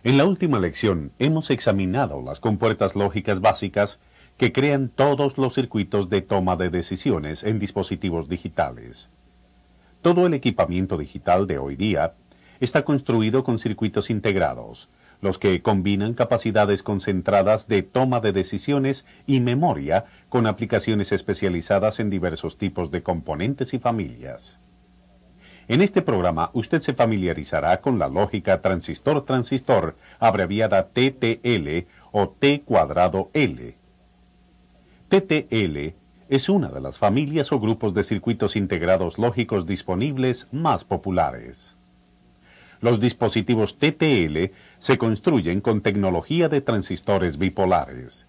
En la última lección hemos examinado las compuertas lógicas básicas que crean todos los circuitos de toma de decisiones en dispositivos digitales. Todo el equipamiento digital de hoy día está construido con circuitos integrados, los que combinan capacidades concentradas de toma de decisiones y memoria con aplicaciones especializadas en diversos tipos de componentes y familias. En este programa usted se familiarizará con la lógica transistor-transistor, abreviada TTL o T cuadrado L. TTL es una de las familias o grupos de circuitos integrados lógicos disponibles más populares. Los dispositivos TTL se construyen con tecnología de transistores bipolares.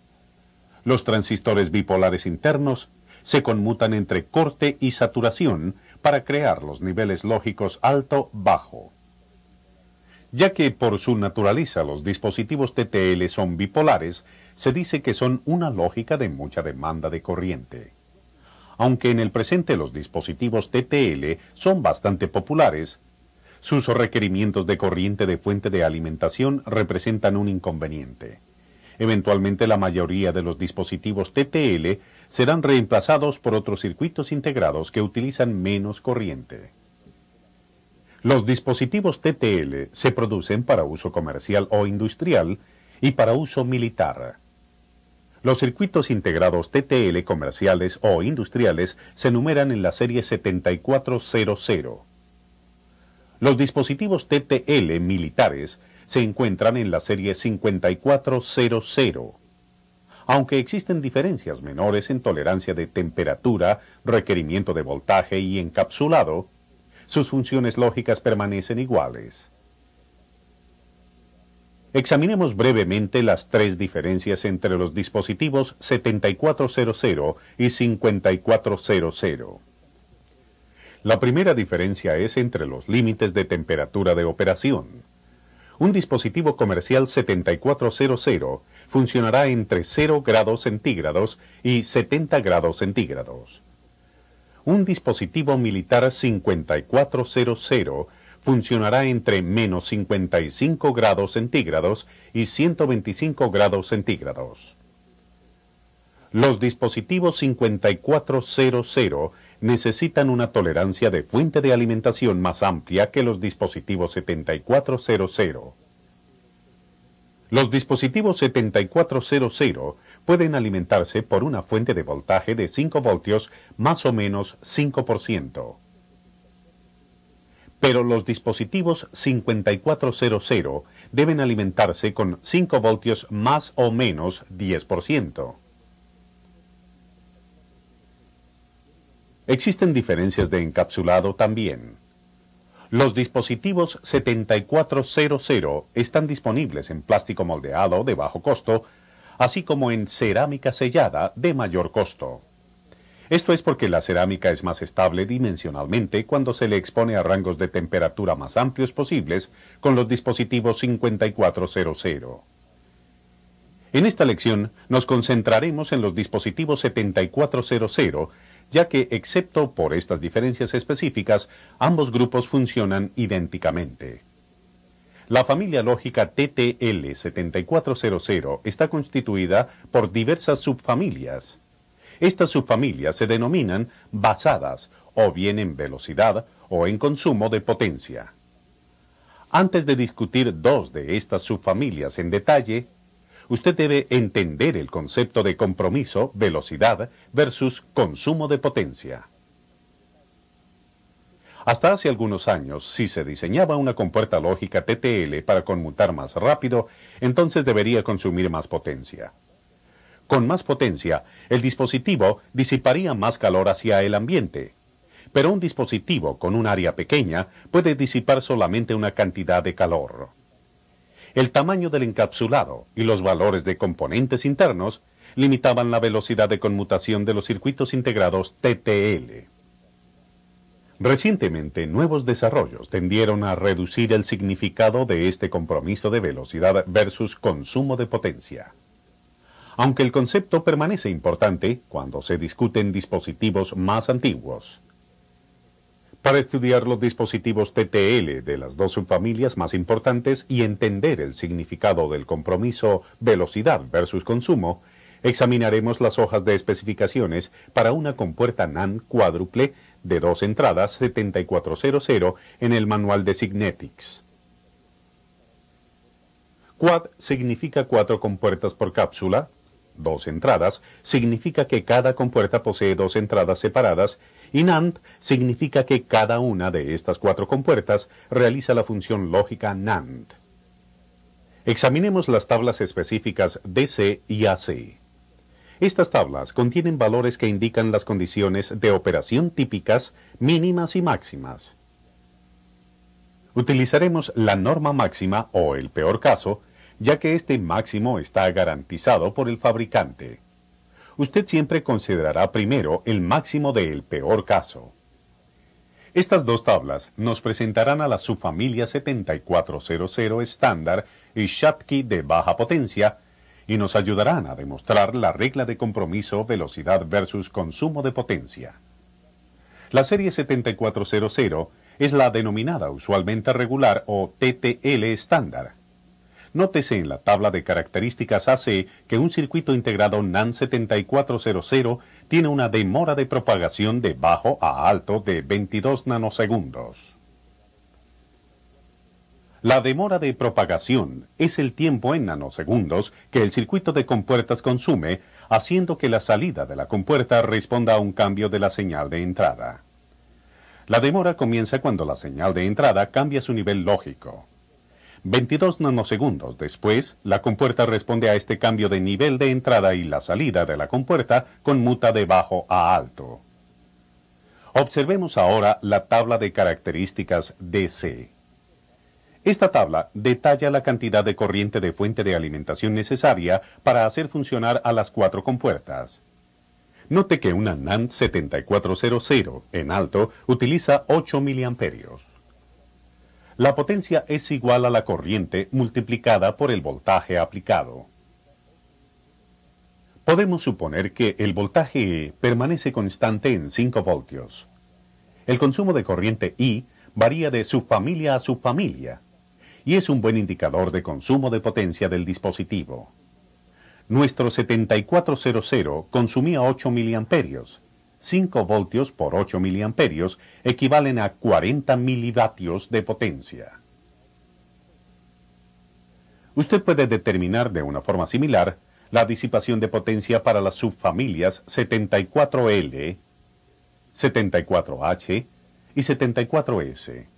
Los transistores bipolares internos se conmutan entre corte y saturación para crear los niveles lógicos alto-bajo. Ya que por su naturaleza los dispositivos TTL son bipolares, se dice que son una lógica de mucha demanda de corriente. Aunque en el presente los dispositivos TTL son bastante populares, sus requerimientos de corriente de fuente de alimentación representan un inconveniente. Eventualmente la mayoría de los dispositivos TTL serán reemplazados por otros circuitos integrados que utilizan menos corriente. Los dispositivos TTL se producen para uso comercial o industrial y para uso militar. Los circuitos integrados TTL comerciales o industriales se numeran en la serie 7400. Los dispositivos TTL militares se encuentran en la serie 5400. Aunque existen diferencias menores en tolerancia de temperatura, requerimiento de voltaje y encapsulado, sus funciones lógicas permanecen iguales. Examinemos brevemente las tres diferencias entre los dispositivos 7400 y 5400. La primera diferencia es entre los límites de temperatura de operación. Un dispositivo comercial 7400 funcionará entre 0 grados centígrados y 70 grados centígrados. Un dispositivo militar 5400 funcionará entre menos 55 grados centígrados y 125 grados centígrados. Los dispositivos 5400 necesitan una tolerancia de fuente de alimentación más amplia que los dispositivos 7400. Los dispositivos 7400 pueden alimentarse por una fuente de voltaje de 5 voltios más o menos 5%. Pero los dispositivos 5400 deben alimentarse con 5 voltios más o menos 10%. Existen diferencias de encapsulado también. Los dispositivos 7400 están disponibles en plástico moldeado de bajo costo, así como en cerámica sellada de mayor costo. Esto es porque la cerámica es más estable dimensionalmente cuando se le expone a rangos de temperatura más amplios posibles con los dispositivos 5400. En esta lección nos concentraremos en los dispositivos 7400, ya que, excepto por estas diferencias específicas, ambos grupos funcionan idénticamente. La familia lógica TTL 7400 está constituida por diversas subfamilias. Estas subfamilias se denominan basadas o bien en velocidad o en consumo de potencia. Antes de discutir dos de estas subfamilias en detalle, usted debe entender el concepto de compromiso, velocidad, versus consumo de potencia. Hasta hace algunos años, si se diseñaba una compuerta lógica TTL para conmutar más rápido, entonces debería consumir más potencia. Con más potencia, el dispositivo disiparía más calor hacia el ambiente. Pero un dispositivo con un área pequeña puede disipar solamente una cantidad de calor. El tamaño del encapsulado y los valores de componentes internos limitaban la velocidad de conmutación de los circuitos integrados TTL. Recientemente, nuevos desarrollos tendieron a reducir el significado de este compromiso de velocidad versus consumo de potencia. Aunque el concepto permanece importante cuando se discuten dispositivos más antiguos. Para estudiar los dispositivos TTL de las dos subfamilias más importantes y entender el significado del compromiso velocidad versus consumo, examinaremos las hojas de especificaciones para una compuerta NAND cuádruple de 2 entradas 7400 en el manual de Signetics. Quad significa 4 compuertas por cápsula. 2 entradas significa que cada compuerta posee 2 entradas separadas y NAND significa que cada una de estas 4 compuertas realiza la función lógica NAND. Examinemos las tablas específicas DC y AC. Estas tablas contienen valores que indican las condiciones de operación típicas, mínimas y máximas. Utilizaremos la norma máxima o el peor caso, ya que este máximo está garantizado por el fabricante. Usted siempre considerará primero el máximo del peor caso. Estas dos tablas nos presentarán a la subfamilia 7400 estándar y Schottky de baja potencia y nos ayudarán a demostrar la regla de compromiso velocidad versus consumo de potencia. La serie 7400 es la denominada usualmente regular o TTL estándar. Nótese en la tabla de características AC que un circuito integrado NAND 7400 tiene una demora de propagación de bajo a alto de 22 nanosegundos. La demora de propagación es el tiempo en nanosegundos que el circuito de compuertas consume, haciendo que la salida de la compuerta responda a un cambio de la señal de entrada. La demora comienza cuando la señal de entrada cambia su nivel lógico. 22 nanosegundos después, la compuerta responde a este cambio de nivel de entrada y la salida de la compuerta conmuta de bajo a alto. Observemos ahora la tabla de características DC. Esta tabla detalla la cantidad de corriente de fuente de alimentación necesaria para hacer funcionar a las 4 compuertas. Note que una NAND 7400 en alto utiliza 8 miliamperios. La potencia es igual a la corriente multiplicada por el voltaje aplicado. Podemos suponer que el voltaje E permanece constante en 5 voltios. El consumo de corriente I varía de subfamilia a subfamilia y es un buen indicador de consumo de potencia del dispositivo. Nuestro 7400 consumía 8 miliamperios. 5 voltios por 8 miliamperios equivalen a 40 milivatios de potencia. Usted puede determinar de una forma similar la disipación de potencia para las subfamilias 74L, 74H y 74S.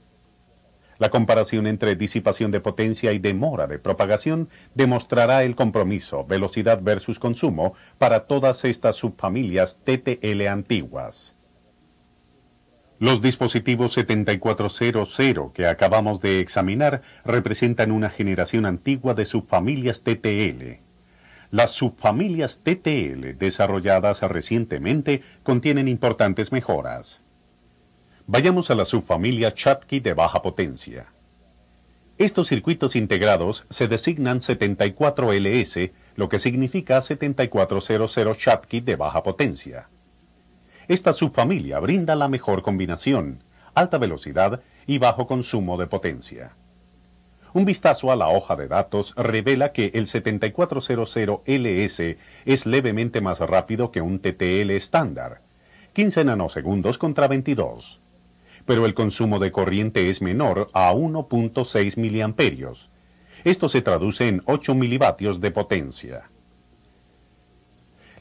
La comparación entre disipación de potencia y demora de propagación demostrará el compromiso velocidad versus consumo para todas estas subfamilias TTL antiguas. Los dispositivos 7400 que acabamos de examinar representan una generación antigua de subfamilias TTL. Las subfamilias TTL desarrolladas recientemente contienen importantes mejoras. Vayamos a la subfamilia Schottky de baja potencia. Estos circuitos integrados se designan 74LS, lo que significa 7400 Schottky de baja potencia. Esta subfamilia brinda la mejor combinación, alta velocidad y bajo consumo de potencia. Un vistazo a la hoja de datos revela que el 7400LS es levemente más rápido que un TTL estándar, 15 nanosegundos contra 22. Pero el consumo de corriente es menor a 1.6 miliamperios. Esto se traduce en 8 milivatios de potencia.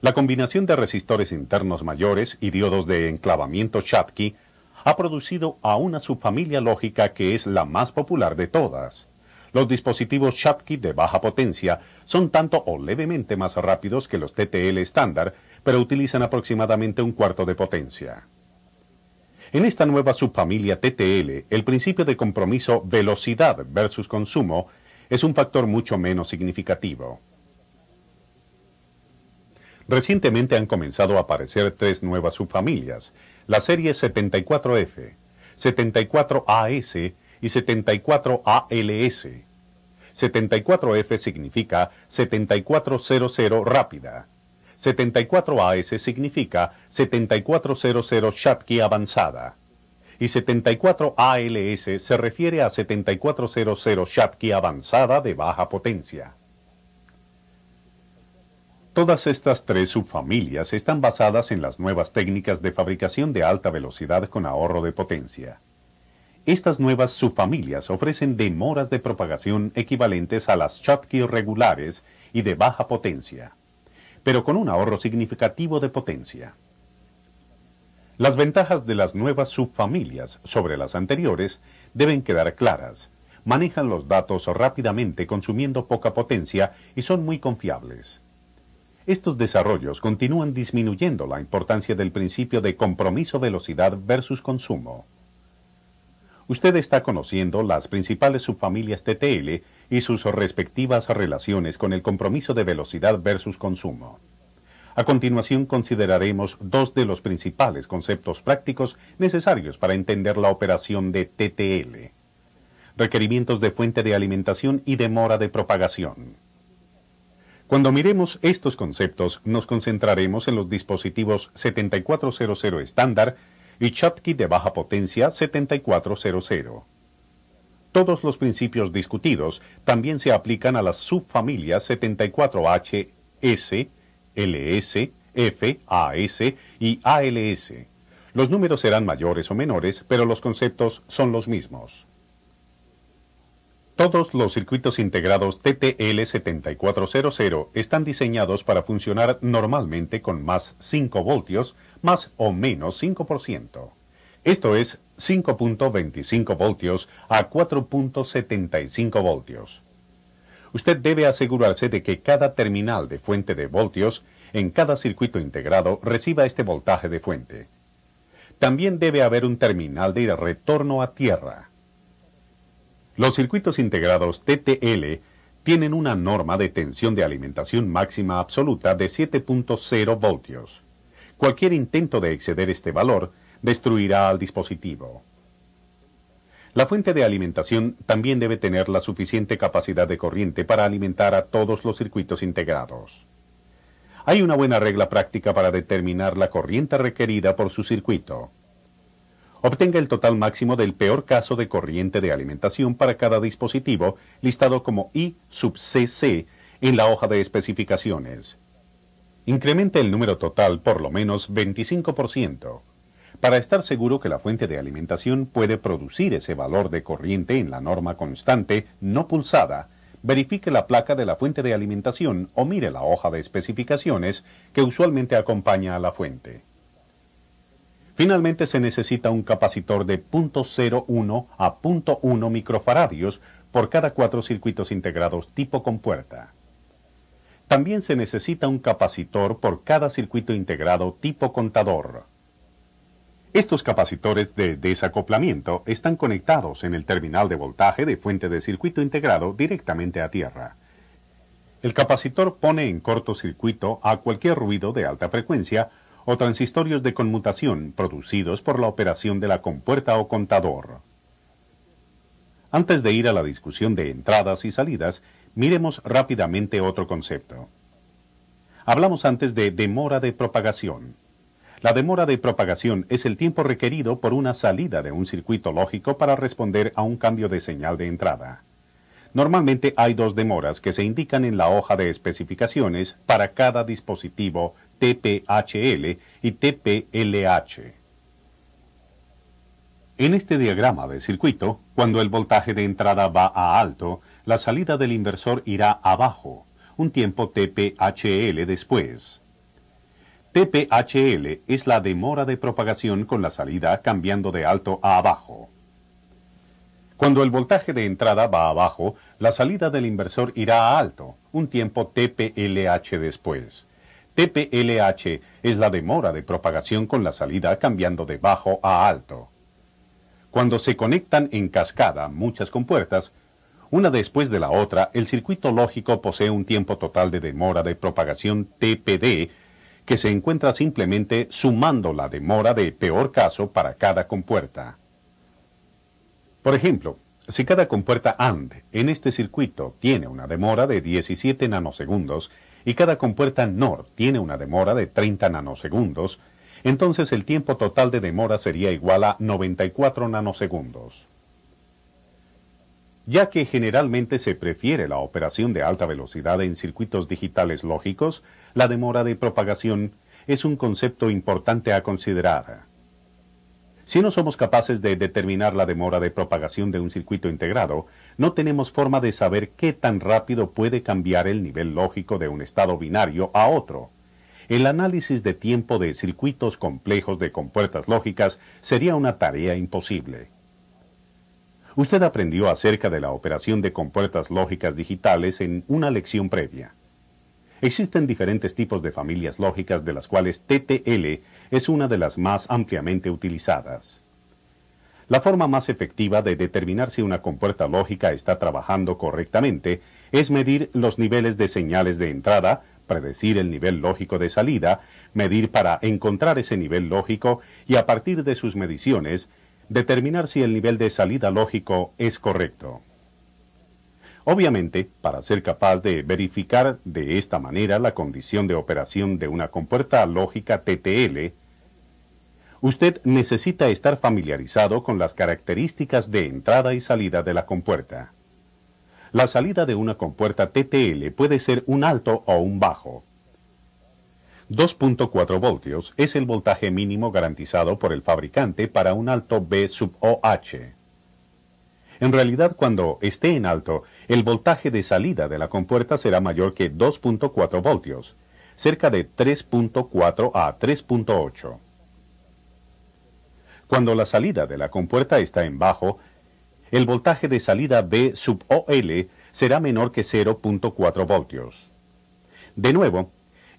La combinación de resistores internos mayores y diodos de enclavamiento Schottky ha producido a una subfamilia lógica que es la más popular de todas. Los dispositivos Schottky de baja potencia son tanto o levemente más rápidos que los TTL estándar, pero utilizan aproximadamente un cuarto de potencia. En esta nueva subfamilia TTL, el principio de compromiso velocidad versus consumo es un factor mucho menos significativo. Recientemente han comenzado a aparecer 3 nuevas subfamilias, la serie 74F, 74AS y 74ALS. 74F significa 7400 rápida. 74AS significa 7400 Schottky avanzada. y 74ALS se refiere a 7400 Schottky avanzada de baja potencia. Todas estas tres subfamilias están basadas en las nuevas técnicas de fabricación de alta velocidad con ahorro de potencia. Estas nuevas subfamilias ofrecen demoras de propagación equivalentes a las Schottky regulares y de baja potencia, pero con un ahorro significativo de potencia. Las ventajas de las nuevas subfamilias sobre las anteriores deben quedar claras. Manejan los datos rápidamente consumiendo poca potencia y son muy confiables. Estos desarrollos continúan disminuyendo la importancia del principio de compromiso velocidad versus consumo. Usted está conociendo las principales subfamilias TTL y sus respectivas relaciones con el compromiso de velocidad versus consumo. A continuación consideraremos dos de los principales conceptos prácticos necesarios para entender la operación de TTL: requerimientos de fuente de alimentación y demora de propagación. Cuando miremos estos conceptos, nos concentraremos en los dispositivos 7400 estándar y Schottky de baja potencia 7400. Todos los principios discutidos también se aplican a las subfamilias 74H, S, LS, F, AS y ALS. Los números serán mayores o menores, pero los conceptos son los mismos. Todos los circuitos integrados TTL 7400 están diseñados para funcionar normalmente con más 5 voltios, más o menos 5%. Esto es 5.25 voltios a 4.75 voltios. Usted debe asegurarse de que cada terminal de fuente de voltios en cada circuito integrado reciba este voltaje de fuente. También debe haber un terminal de retorno a tierra. Los circuitos integrados TTL tienen una norma de tensión de alimentación máxima absoluta de 7.0 voltios. Cualquier intento de exceder este valor destruirá al dispositivo. La fuente de alimentación también debe tener la suficiente capacidad de corriente para alimentar a todos los circuitos integrados. Hay una buena regla práctica para determinar la corriente requerida por su circuito. Obtenga el total máximo del peor caso de corriente de alimentación para cada dispositivo, listado como I sub CC en la hoja de especificaciones. Incremente el número total por lo menos 25%. Para estar seguro que la fuente de alimentación puede producir ese valor de corriente en la norma constante, no pulsada, verifique la placa de la fuente de alimentación o mire la hoja de especificaciones que usualmente acompaña a la fuente. Finalmente se necesita un capacitor de 0.01 a 0.1 microfaradios por cada 4 circuitos integrados tipo compuerta. También se necesita un capacitor por cada circuito integrado tipo contador. Estos capacitores de desacoplamiento están conectados en el terminal de voltaje de fuente de circuito integrado directamente a tierra. El capacitor pone en cortocircuito a cualquier ruido de alta frecuencia o transistorios de conmutación producidos por la operación de la compuerta o contador. Antes de ir a la discusión de entradas y salidas, miremos rápidamente otro concepto. Hablamos antes de demora de propagación. La demora de propagación es el tiempo requerido por una salida de un circuito lógico para responder a un cambio de señal de entrada. Normalmente hay dos demoras que se indican en la hoja de especificaciones para cada dispositivo TPHL y TPLH. En este diagrama de circuito, cuando el voltaje de entrada va a alto, la salida del inversor irá abajo, un tiempo TPHL después. TPHL es la demora de propagación con la salida cambiando de alto a abajo. Cuando el voltaje de entrada va abajo, la salida del inversor irá a alto, un tiempo TPLH después. TPLH es la demora de propagación con la salida cambiando de bajo a alto. Cuando se conectan en cascada muchas compuertas, una después de la otra, el circuito lógico posee un tiempo total de demora de propagación TPD, que se encuentra simplemente sumando la demora de peor caso para cada compuerta. Por ejemplo, si cada compuerta AND en este circuito tiene una demora de 17 nanosegundos y cada compuerta NOR tiene una demora de 30 nanosegundos, entonces el tiempo total de demora sería igual a 94 nanosegundos. Ya que generalmente se prefiere la operación de alta velocidad en circuitos digitales lógicos, la demora de propagación es un concepto importante a considerar. Si no somos capaces de determinar la demora de propagación de un circuito integrado, no tenemos forma de saber qué tan rápido puede cambiar el nivel lógico de un estado binario a otro. El análisis de tiempo de circuitos complejos de compuertas lógicas sería una tarea imposible. Usted aprendió acerca de la operación de compuertas lógicas digitales en una lección previa. Existen diferentes tipos de familias lógicas de las cuales TTL es una de las más ampliamente utilizadas. La forma más efectiva de determinar si una compuerta lógica está trabajando correctamente es medir los niveles de señales de entrada, predecir el nivel lógico de salida, medir para encontrar ese nivel lógico y a partir de sus mediciones, determinar si el nivel de salida lógico es correcto. Obviamente, para ser capaz de verificar de esta manera la condición de operación de una compuerta lógica TTL, usted necesita estar familiarizado con las características de entrada y salida de la compuerta. La salida de una compuerta TTL puede ser un alto o un bajo. 2.4 voltios es el voltaje mínimo garantizado por el fabricante para un alto V sub OH. En realidad, cuando esté en alto, el voltaje de salida de la compuerta será mayor que 2.4 voltios, cerca de 3.4 a 3.8. Cuando la salida de la compuerta está en bajo, el voltaje de salida V sub OL será menor que 0.4 voltios. De nuevo,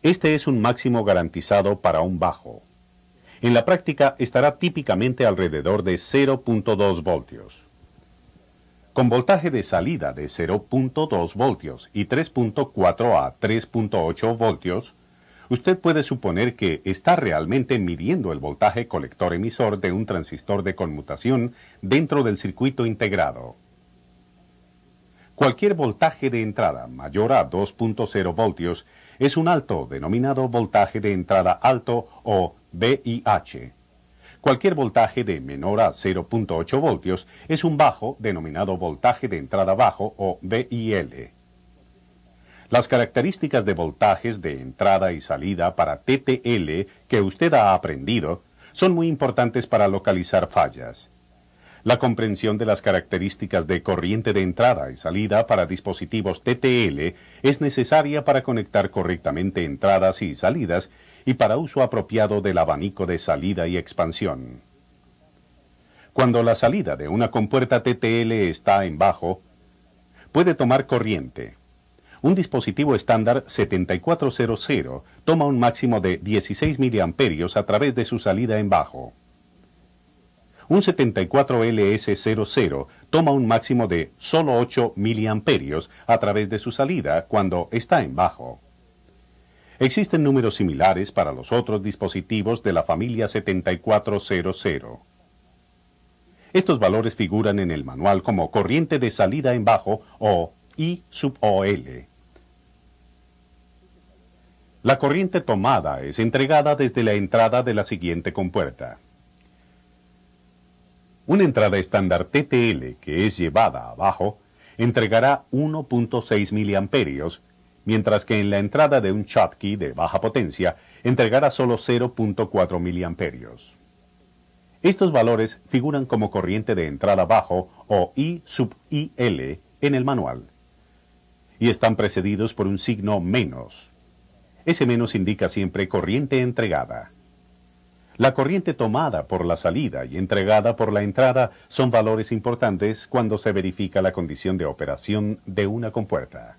este es un máximo garantizado para un bajo. En la práctica estará típicamente alrededor de 0.2 voltios. Con voltaje de salida de 0.2 voltios y 3.4 a 3.8 voltios, usted puede suponer que está realmente midiendo el voltaje colector-emisor de un transistor de conmutación dentro del circuito integrado. Cualquier voltaje de entrada mayor a 2.0 voltios es un alto denominado voltaje de entrada alto o VIH. Cualquier voltaje de menor a 0.8 voltios es un bajo denominado voltaje de entrada bajo o VIL. Las características de voltajes de entrada y salida para TTL que usted ha aprendido son muy importantes para localizar fallas. La comprensión de las características de corriente de entrada y salida para dispositivos TTL es necesaria para conectar correctamente entradas y salidas y para uso apropiado del abanico de salida y expansión. Cuando la salida de una compuerta TTL está en bajo, puede tomar corriente. Un dispositivo estándar 7400 toma un máximo de 16 miliamperios a través de su salida en bajo. Un 74LS00 toma un máximo de solo 8 miliamperios a través de su salida cuando está en bajo. Existen números similares para los otros dispositivos de la familia 7400. Estos valores figuran en el manual como corriente de salida en bajo o I sub OL. La corriente tomada es entregada desde la entrada de la siguiente compuerta. Una entrada estándar TTL que es llevada abajo entregará 1.6 miliamperios, mientras que en la entrada de un Schottky de baja potencia entregará solo 0.4 miliamperios. Estos valores figuran como corriente de entrada bajo o I sub IL en el manual y están precedidos por un signo menos. Ese menos indica siempre corriente entregada. La corriente tomada por la salida y entregada por la entrada son valores importantes cuando se verifica la condición de operación de una compuerta.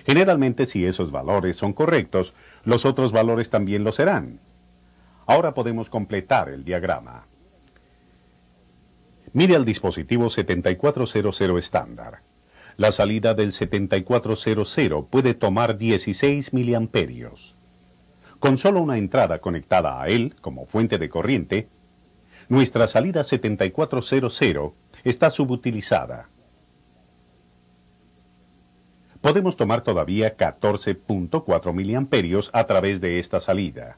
Generalmente, si esos valores son correctos, los otros valores también lo serán. Ahora podemos completar el diagrama. Mire al dispositivo 7400 estándar. La salida del 7400 puede tomar 16 miliamperios. Con solo una entrada conectada a él como fuente de corriente, nuestra salida 7400 está subutilizada. Podemos tomar todavía 14.4 miliamperios a través de esta salida.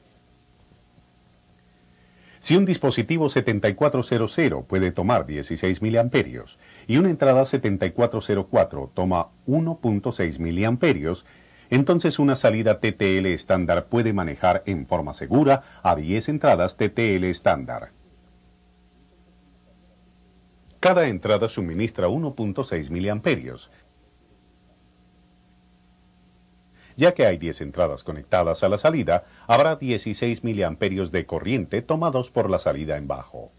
Si un dispositivo 7400 puede tomar 16 miliamperios y una entrada 7404 toma 1.6 miliamperios, entonces una salida TTL estándar puede manejar en forma segura a 10 entradas TTL estándar. Cada entrada suministra 1.6 miliamperios. Ya que hay 10 entradas conectadas a la salida, habrá 16 miliamperios de corriente tomados por la salida en bajo.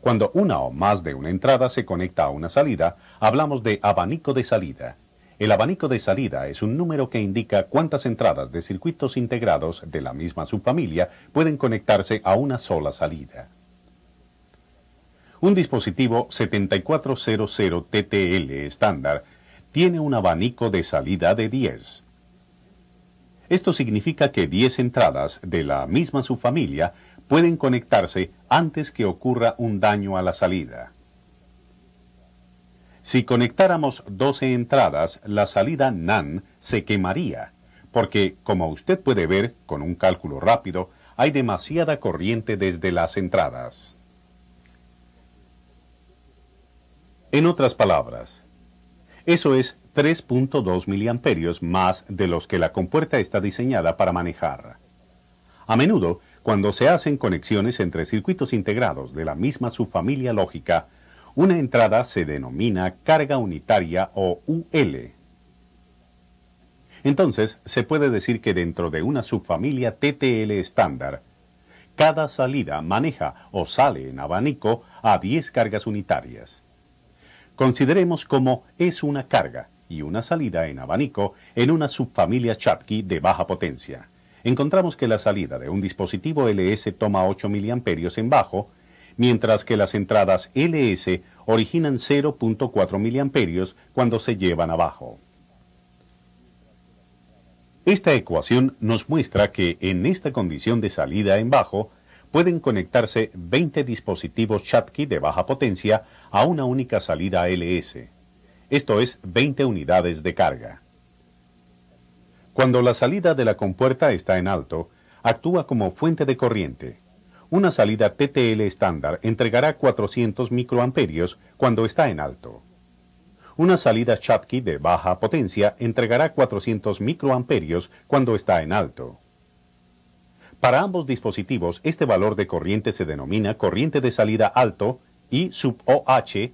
Cuando una o más de una entrada se conecta a una salida, hablamos de abanico de salida. El abanico de salida es un número que indica cuántas entradas de circuitos integrados de la misma subfamilia pueden conectarse a una sola salida. Un dispositivo 7400 TTL estándar tiene un abanico de salida de 10. Esto significa que 10 entradas de la misma subfamilia pueden conectarse antes que ocurra un daño a la salida. Si conectáramos 12 entradas, la salida NAND se quemaría, porque, como usted puede ver con un cálculo rápido, hay demasiada corriente desde las entradas. En otras palabras, eso es 3.2 miliamperios más de los que la compuerta está diseñada para manejar. A menudo, cuando se hacen conexiones entre circuitos integrados de la misma subfamilia lógica, una entrada se denomina carga unitaria o UL. Entonces, se puede decir que dentro de una subfamilia TTL estándar, cada salida maneja o sale en abanico a 10 cargas unitarias. Consideremos cómo es una carga y una salida en abanico en una subfamilia Schottky de baja potencia. Encontramos que la salida de un dispositivo LS toma 8 miliamperios en bajo, mientras que las entradas LS originan 0.4 miliamperios cuando se llevan abajo. Esta ecuación nos muestra que en esta condición de salida en bajo, pueden conectarse 20 dispositivos Schottky de baja potencia a una única salida LS. Esto es 20 unidades de carga. Cuando la salida de la compuerta está en alto, actúa como fuente de corriente. Una salida TTL estándar entregará 400 microamperios cuando está en alto. Una salida Schottky de baja potencia entregará 400 microamperios cuando está en alto. Para ambos dispositivos, este valor de corriente se denomina corriente de salida alto, I sub OH,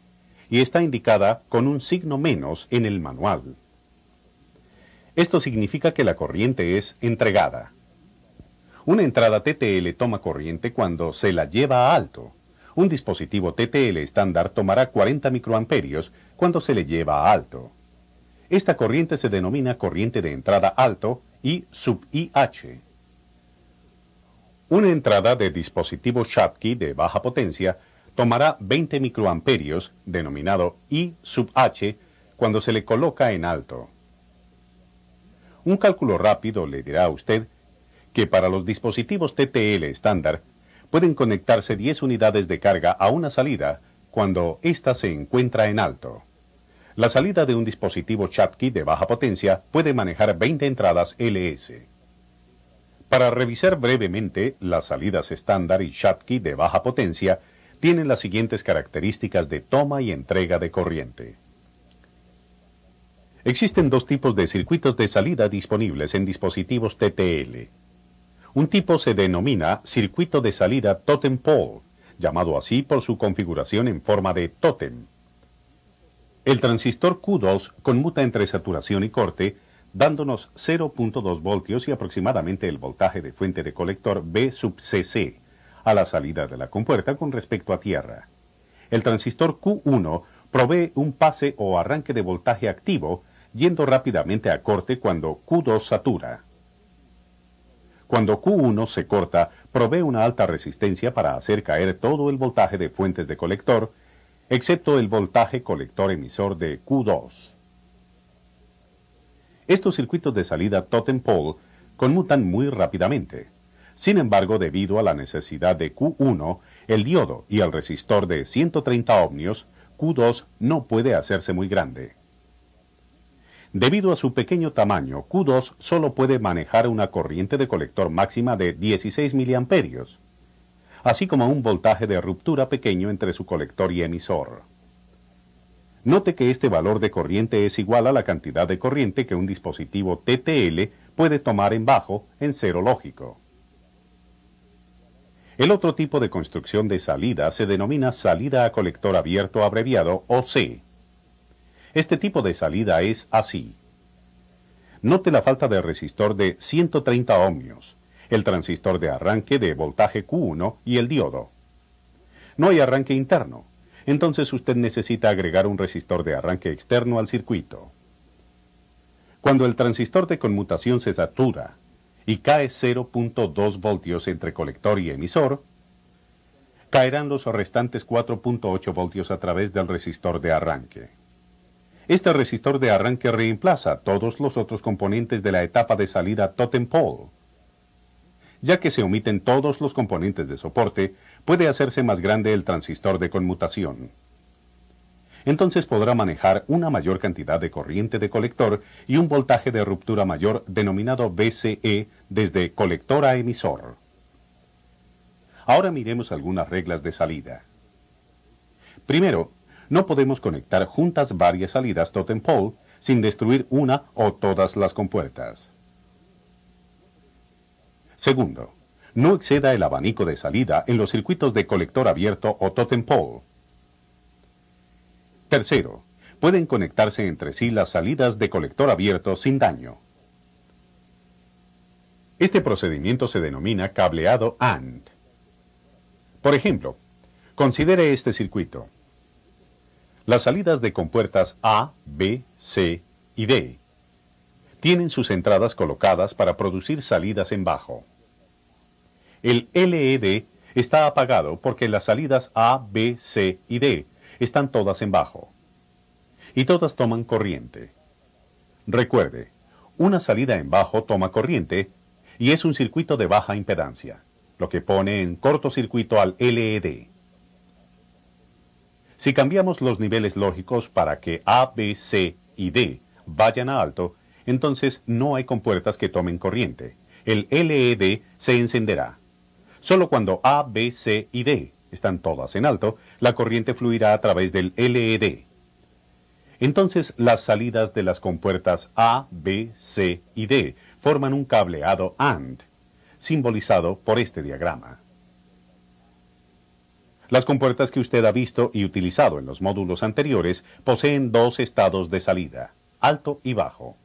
y está indicada con un signo menos en el manual. Esto significa que la corriente es entregada. Una entrada TTL toma corriente cuando se la lleva a alto. Un dispositivo TTL estándar tomará 40 microamperios cuando se le lleva a alto. Esta corriente se denomina corriente de entrada alto, I sub IH. Una entrada de dispositivo Schottky de baja potencia tomará 20 microamperios, denominado I sub H, cuando se le coloca en alto. Un cálculo rápido le dirá a usted que para los dispositivos TTL estándar pueden conectarse 10 unidades de carga a una salida cuando ésta se encuentra en alto. La salida de un dispositivo Schottky de baja potencia puede manejar 20 entradas LS. Para revisar brevemente, las salidas estándar y Schottky de baja potencia tienen las siguientes características de toma y entrega de corriente. Existen dos tipos de circuitos de salida disponibles en dispositivos TTL. Un tipo se denomina circuito de salida totem pole, llamado así por su configuración en forma de tótem. El transistor Q2 conmuta entre saturación y corte, dándonos 0.2 voltios y aproximadamente el voltaje de fuente de colector B sub CC a la salida de la compuerta con respecto a tierra. El transistor Q1 provee un pase o arranque de voltaje activo, yendo rápidamente a corte cuando Q2 satura. Cuando Q1 se corta, provee una alta resistencia para hacer caer todo el voltaje de fuentes de colector, excepto el voltaje colector emisor de Q2. Estos circuitos de salida totem pole conmutan muy rápidamente. Sin embargo, debido a la necesidad de Q1, el diodo y el resistor de 130 ohmios, Q2 no puede hacerse muy grande. Debido a su pequeño tamaño, Q2 solo puede manejar una corriente de colector máxima de 16 miliamperios. así como un voltaje de ruptura pequeño entre su colector y emisor. Note que este valor de corriente es igual a la cantidad de corriente que un dispositivo TTL puede tomar en bajo en cero lógico. El otro tipo de construcción de salida se denomina salida a colector abierto abreviado OC. Este tipo de salida es así. Note la falta de resistor de 130 ohmios, el transistor de arranque de voltaje Q1 y el diodo. No hay arranque interno, entonces usted necesita agregar un resistor de arranque externo al circuito. Cuando el transistor de conmutación se satura y cae 0.2 voltios entre colector y emisor, caerán los restantes 4.8 voltios a través del resistor de arranque. Este resistor de arranque reemplaza todos los otros componentes de la etapa de salida totem pole. Ya que se omiten todos los componentes de soporte, puede hacerse más grande el transistor de conmutación. Entonces podrá manejar una mayor cantidad de corriente de colector y un voltaje de ruptura mayor denominado VCE desde colector a emisor. Ahora miremos algunas reglas de salida. Primero, no podemos conectar juntas varias salidas totem pole sin destruir una o todas las compuertas. Segundo, no exceda el abanico de salida en los circuitos de colector abierto o totem pole. Tercero, pueden conectarse entre sí las salidas de colector abierto sin daño. Este procedimiento se denomina cableado AND. Por ejemplo, considere este circuito. Las salidas de compuertas A, B, C y D tienen sus entradas colocadas para producir salidas en bajo. El LED está apagado porque las salidas A, B, C y D están todas en bajo. Y todas toman corriente. Recuerde, una salida en bajo toma corriente y es un circuito de baja impedancia, lo que pone en cortocircuito al LED. Si cambiamos los niveles lógicos para que A, B, C y D vayan a alto, entonces no hay compuertas que tomen corriente. El LED se encenderá. Solo cuando A, B, C y D están todas en alto, la corriente fluirá a través del LED. Entonces las salidas de las compuertas A, B, C y D forman un cableado AND, simbolizado por este diagrama. Las compuertas que usted ha visto y utilizado en los módulos anteriores poseen dos estados de salida, alto y bajo.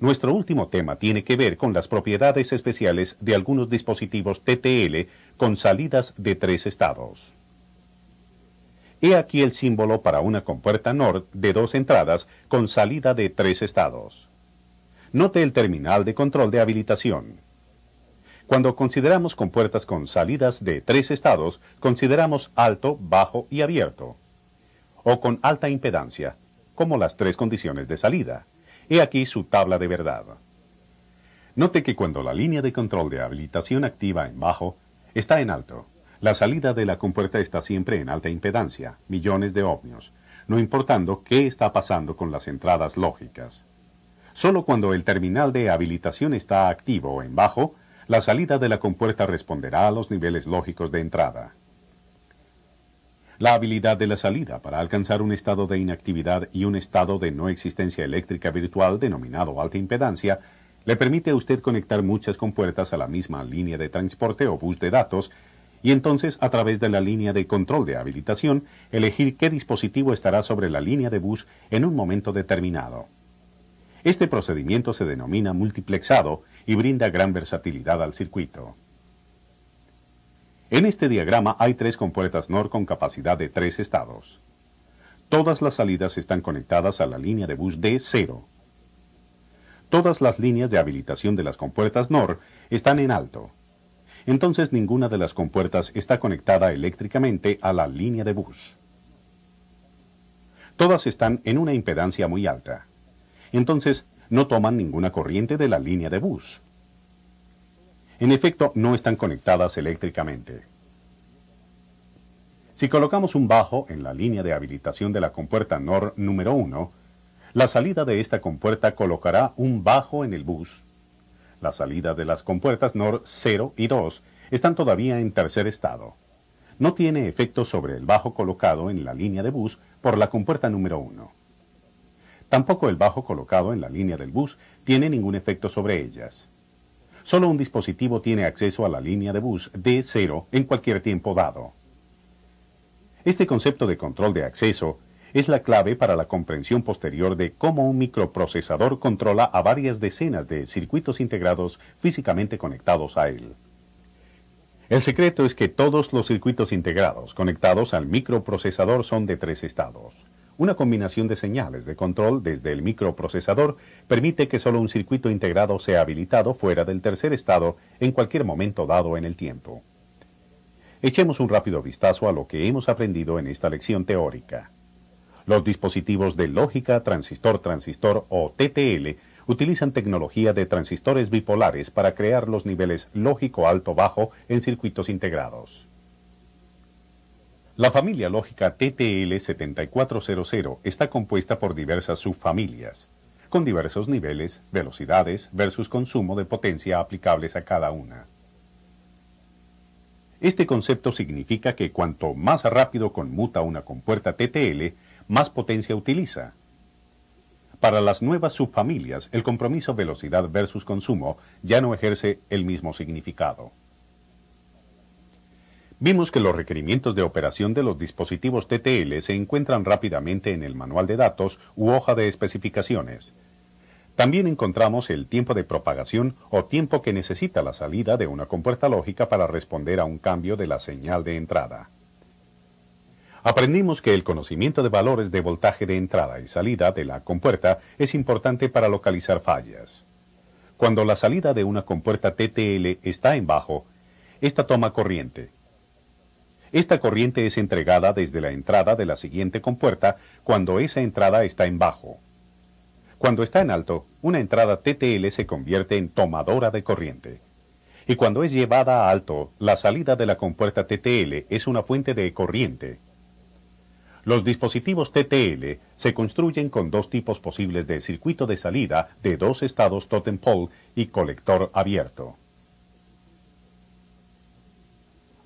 Nuestro último tema tiene que ver con las propiedades especiales de algunos dispositivos TTL con salidas de 3 estados. He aquí el símbolo para una compuerta NOR de 2 entradas con salida de 3 estados. Note el terminal de control de habilitación. Cuando consideramos compuertas con salidas de 3 estados, consideramos alto, bajo y abierto, o con alta impedancia, como las 3 condiciones de salida. He aquí su tabla de verdad. Note que cuando la línea de control de habilitación activa en bajo está en alto, la salida de la compuerta está siempre en alta impedancia, millones de ohmios, no importando qué está pasando con las entradas lógicas. Solo cuando el terminal de habilitación está activo en bajo, la salida de la compuerta responderá a los niveles lógicos de entrada. La habilidad de la salida para alcanzar un estado de inactividad y un estado de no existencia eléctrica virtual denominado alta impedancia le permite a usted conectar muchas compuertas a la misma línea de transporte o bus de datos y entonces a través de la línea de control de habilitación elegir qué dispositivo estará sobre la línea de bus en un momento determinado. Este procedimiento se denomina multiplexado y brinda gran versatilidad al circuito. En este diagrama hay 3 compuertas NOR con capacidad de 3 estados. Todas las salidas están conectadas a la línea de bus D0. Todas las líneas de habilitación de las compuertas NOR están en alto. Entonces ninguna de las compuertas está conectada eléctricamente a la línea de bus. Todas están en una impedancia muy alta. Entonces no toman ninguna corriente de la línea de bus. En efecto, no están conectadas eléctricamente. Si colocamos un bajo en la línea de habilitación de la compuerta NOR número 1, la salida de esta compuerta colocará un bajo en el bus. La salida de las compuertas NOR 0 y 2 están todavía en tercer estado. no tiene efecto sobre el bajo colocado en la línea de bus por la compuerta número 1. Tampoco el bajo colocado en la línea del bus tiene ningún efecto sobre ellas. Solo un dispositivo tiene acceso a la línea de bus D0 en cualquier tiempo dado. Este concepto de control de acceso es la clave para la comprensión posterior de cómo un microprocesador controla a varias decenas de circuitos integrados físicamente conectados a él. El secreto es que todos los circuitos integrados conectados al microprocesador son de 3 estados. Una combinación de señales de control desde el microprocesador permite que solo un circuito integrado sea habilitado fuera del tercer estado en cualquier momento dado en el tiempo. Echemos un rápido vistazo a lo que hemos aprendido en esta lección teórica. Los dispositivos de lógica transistor-transistor o TTL utilizan tecnología de transistores bipolares para crear los niveles lógico alto-bajo en circuitos integrados. La familia lógica TTL7400 está compuesta por diversas subfamilias, con diversos niveles, velocidades versus consumo de potencia aplicables a cada una. Este concepto significa que cuanto más rápido conmuta una compuerta TTL, más potencia utiliza. Para las nuevas subfamilias, el compromiso velocidad versus consumo ya no ejerce el mismo significado. Vimos que los requerimientos de operación de los dispositivos TTL se encuentran rápidamente en el manual de datos u hoja de especificaciones. También encontramos el tiempo de propagación o tiempo que necesita la salida de una compuerta lógica para responder a un cambio de la señal de entrada. Aprendimos que el conocimiento de valores de voltaje de entrada y salida de la compuerta es importante para localizar fallas. Cuando la salida de una compuerta TTL está en bajo, esta toma corriente. Esta corriente es entregada desde la entrada de la siguiente compuerta cuando esa entrada está en bajo. Cuando está en alto, una entrada TTL se convierte en tomadora de corriente. Y cuando es llevada a alto, la salida de la compuerta TTL es una fuente de corriente. Los dispositivos TTL se construyen con dos tipos posibles de circuito de salida de dos estados totem pole y colector abierto.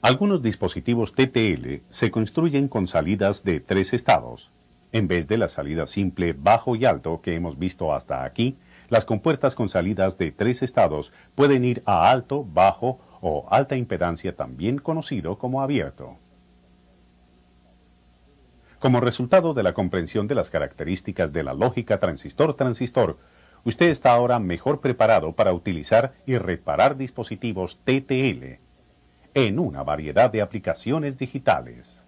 Algunos dispositivos TTL se construyen con salidas de 3 estados. En vez de la salida simple bajo y alto que hemos visto hasta aquí, las compuertas con salidas de 3 estados pueden ir a alto, bajo o alta impedancia, también conocido como abierto. Como resultado de la comprensión de las características de la lógica transistor-transistor, usted está ahora mejor preparado para utilizar y reparar dispositivos TTL en una variedad de aplicaciones digitales.